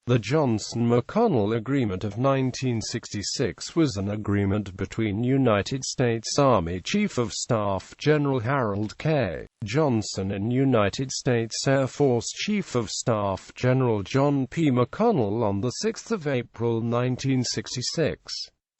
The Johnson-McConnell Agreement of 1966 was an agreement between United States Army Chief of Staff General Harold K. Johnson and United States Air Force Chief of Staff General John P. McConnell on 6 April 1966.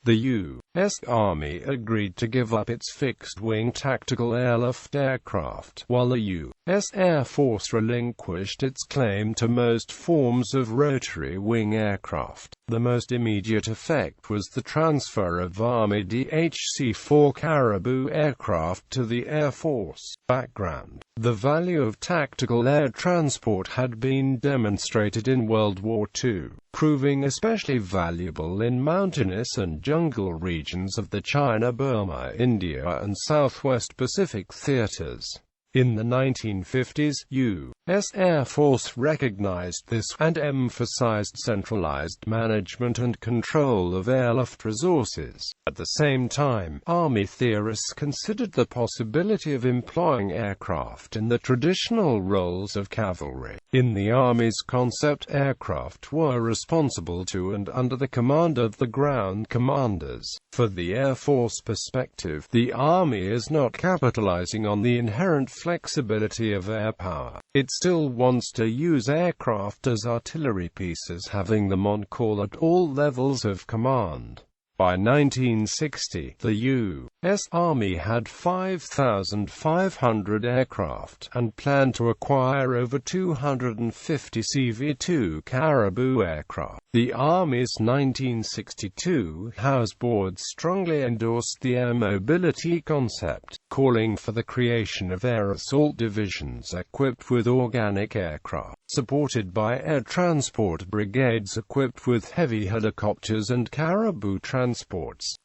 The U.S. Army agreed to give up its fixed-wing tactical airlift aircraft, while the U.S. Air Force relinquished its claim to most forms of rotary-wing aircraft. The most immediate effect was the transfer of Army DHC-4 Caribou aircraft to the Air Force. Background: the value of tactical air transport had been demonstrated in World War II, proving especially valuable in mountainous and jungle regions of the China, Burma, India and Southwest Pacific theaters. In the 1950s, U.S. Air Force recognized this, and emphasized centralized management and control of airlift resources. At the same time, Army theorists considered the possibility of employing aircraft in the traditional roles of cavalry. In the Army's concept, aircraft were responsible to and under the command of the ground commanders. For the Air Force perspective, the Army is not capitalizing on the inherent flexibility of air power. It still wants to use aircraft as artillery pieces, having them on call at all levels of command. By 1960, the U.S. Army had 5,500 aircraft, and planned to acquire over 250 CV-2 Caribou aircraft. The Army's 1962 House Board strongly endorsed the air mobility concept, calling for the creation of air assault divisions equipped with organic aircraft, supported by air transport brigades equipped with heavy helicopters and Caribou transports.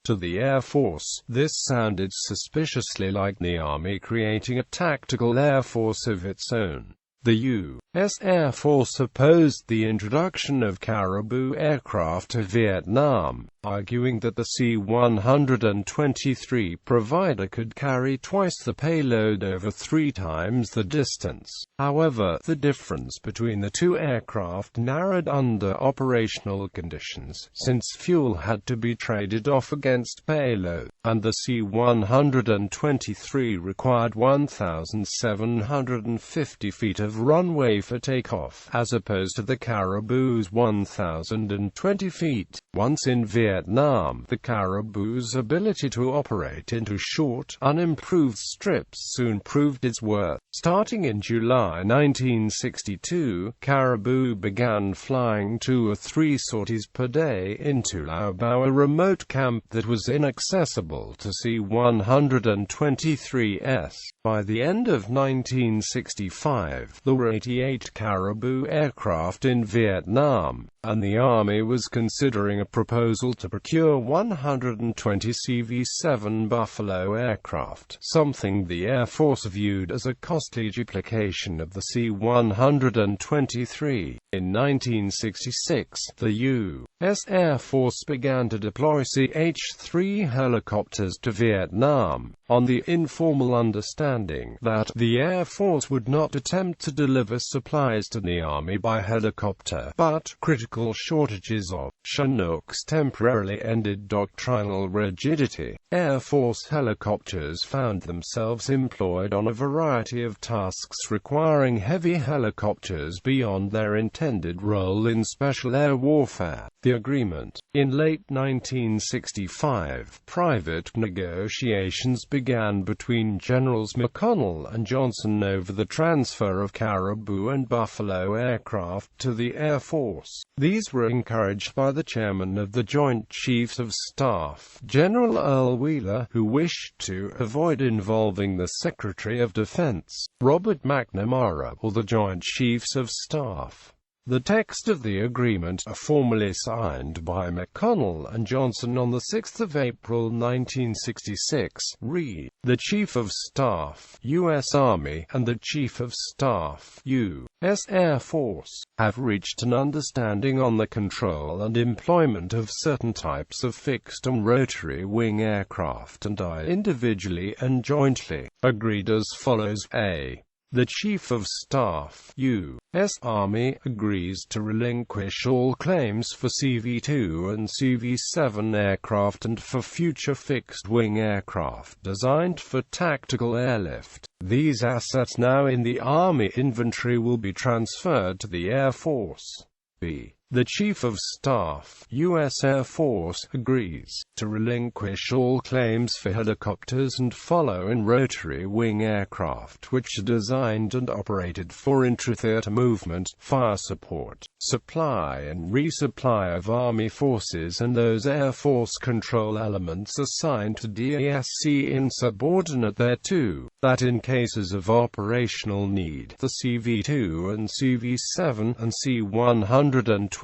To the Air Force, this sounded suspiciously like the Army creating a tactical air force of its own. The U.S. Air Force opposed the introduction of Caribou aircraft to Vietnam, arguing that the C-123 provider could carry twice the payload over 3 times the distance. However, the difference between the two aircraft narrowed under operational conditions, since fuel had to be traded off against payload, and the C-123 required 1,750 feet of runway for takeoff, as opposed to the Caribou's 1,020 feet. Once in Vietnam, the Caribou's ability to operate into short, unimproved strips soon proved its worth. Starting in July 1962, Caribou began flying 2 or 3 sorties per day into Lao Bao, a remote camp that was inaccessible to C-123s. By the end of 1965, there were 88 Caribou aircraft in Vietnam, and the Army was considering a proposal to procure 120 CV-7 Buffalo aircraft, something the Air Force viewed as a costly duplication of the C-123. In 1966, the U.S. Air Force began to deploy CH-3 helicopters to Vietnam, on the informal understanding that the Air Force would not attempt to deliver supplies to the Army by helicopter, but critical shortages of Chinooks temporarily ended doctrinal rigidity. Air Force helicopters found themselves employed on a variety of tasks requiring heavy helicopters beyond their intended role in special air warfare. The agreement. In late 1965, private negotiations began between Generals McConnell and Johnson over the transfer of Caribou and Buffalo aircraft to the Air Force. These were encouraged by the chairman of the Joint Chiefs of Staff, General Earl Wheeler, who wished to avoid involving the Secretary of Defense, Robert McNamara, or the Joint Chiefs of Staff. The text of the agreement, formally signed by McConnell and Johnson on 6 April 1966, read: "The Chief of Staff, U.S. Army, and the Chief of Staff, U.S. Air Force, have reached an understanding on the control and employment of certain types of fixed and rotary wing aircraft, and I individually and jointly agreed as follows: A. The Chief of Staff, U.S. Army, agrees to relinquish all claims for CV-2 and CV-7 aircraft and for future fixed-wing aircraft designed for tactical airlift. These assets now in the Army inventory will be transferred to the Air Force. B. The Chief of Staff, U.S. Air Force, agrees to relinquish all claims for helicopters and follow-in rotary-wing aircraft which are designed and operated for intra-theater movement, fire support, supply and resupply of Army forces and those Air Force control elements assigned to DASC insubordinate thereto, that in cases of operational need, the CV-2 and CV-7 and C-123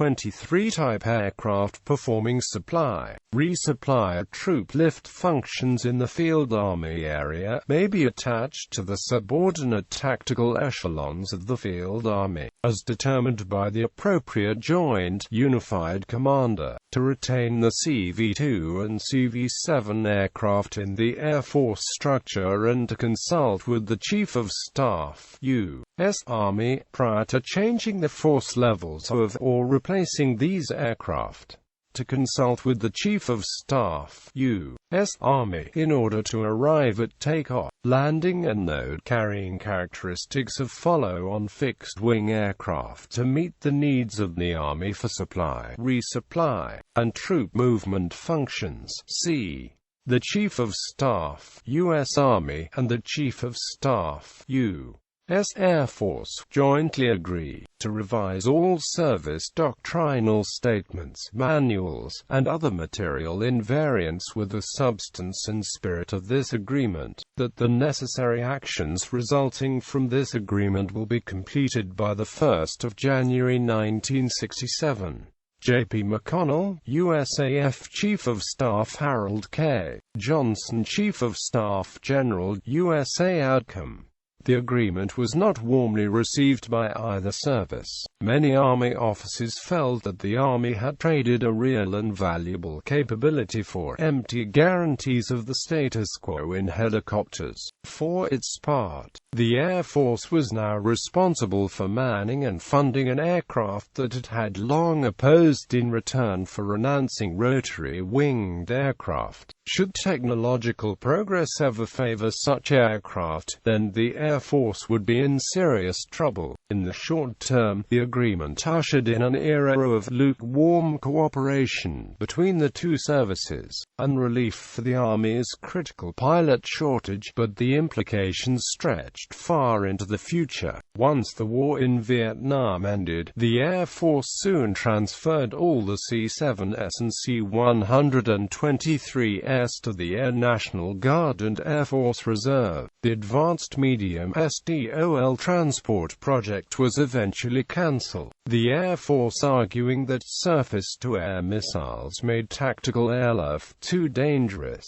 type aircraft performing supply, resupply or troop lift functions in the field Army area may be attached to the subordinate tactical echelons of the field Army, as determined by the appropriate Joint Unified Commander, to retain the CV-2 and CV-7 aircraft in the Air Force structure and to consult with the Chief of Staff, U.S. Army, prior to changing the force levels of or replacing these aircraft. To consult with the Chief of Staff, U.S. Army, in order to arrive at takeoff, landing and node-carrying characteristics of follow-on fixed-wing aircraft to meet the needs of the Army for supply, resupply, and troop movement functions. C. The Chief of Staff, U.S. Army, and the Chief of Staff, U.S. Air Force, jointly agree to revise all service doctrinal statements, manuals, and other material in variance with the substance and spirit of this agreement, that the necessary actions resulting from this agreement will be completed by the 1st of January 1967. J.P. McConnell, USAF Chief of Staff Harold K. Johnson Chief of Staff General, USA Outcome. The agreement was not warmly received by either service. Many Army officers felt that the Army had traded a real and valuable capability for empty guarantees of the status quo in helicopters. For its part, the Air Force was now responsible for manning and funding an aircraft that it had long opposed in return for renouncing rotary-winged aircraft. Should technological progress ever favor such aircraft, then the Air Force would be in serious trouble. In the short term, the agreement ushered in an era of lukewarm cooperation between the two services, and relief for the Army's critical pilot shortage, but the implications stretched far into the future. Once the war in Vietnam ended, the Air Force soon transferred all the C-7S and C-123S to the Air National Guard and Air Force Reserve. The Advanced Medium SDOL transport project was eventually cancelled, the Air Force arguing that surface-to-air missiles made tactical airlift too dangerous.